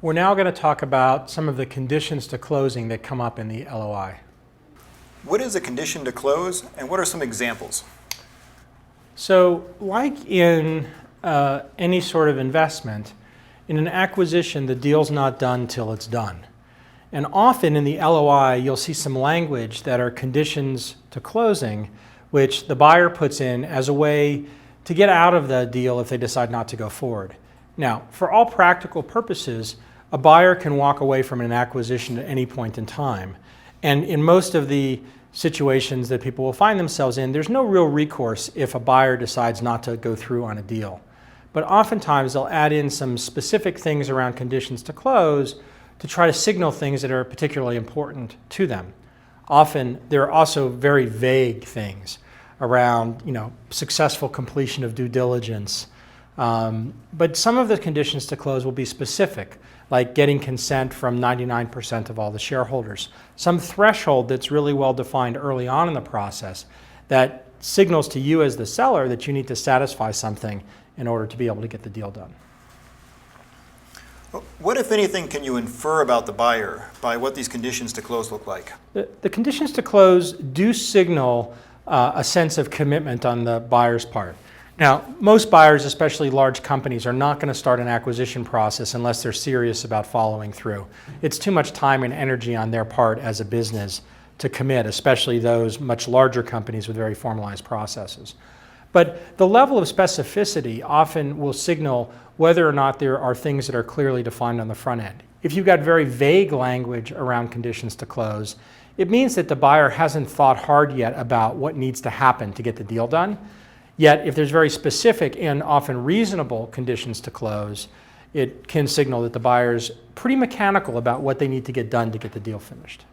We're now going to talk about some of the conditions to closing that come up in the LOI. What is a condition to close, and what are some examples? So, like in any sort of investment, in an acquisition, the deal's not done till it's done. And often in the LOI, you'll see some language that are conditions to closing, which the buyer puts in as a way to get out of the deal if they decide not to go forward. Now, for all practical purposes, a buyer can walk away from an acquisition at any point in time. And in most of the situations that people will find themselves in, there's no real recourse if a buyer decides not to go through on a deal. But oftentimes they'll add in some specific things around conditions to close to try to signal things that are particularly important to them. Often there are also very vague things around, successful completion of due diligence. But some of the conditions to close will be specific, like getting consent from 99% of all the shareholders. Some threshold that's really well defined early on in the process that signals to you as the seller that you need to satisfy something in order to be able to get the deal done. What, if anything, can you infer about the buyer by what these conditions to close look like? The conditions to close do signal a sense of commitment on the buyer's part. Now, most buyers, especially large companies, are not going to start an acquisition process unless they're serious about following through. It's too much time and energy on their part as a business to commit, especially those much larger companies with very formalized processes. But the level of specificity often will signal whether or not there are things that are clearly defined on the front end. If you've got very vague language around conditions to close, it means that the buyer hasn't thought hard yet about what needs to happen to get the deal done. Yet, if there's very specific and often reasonable conditions to close, it can signal that the buyer's pretty mechanical about what they need to get done to get the deal finished.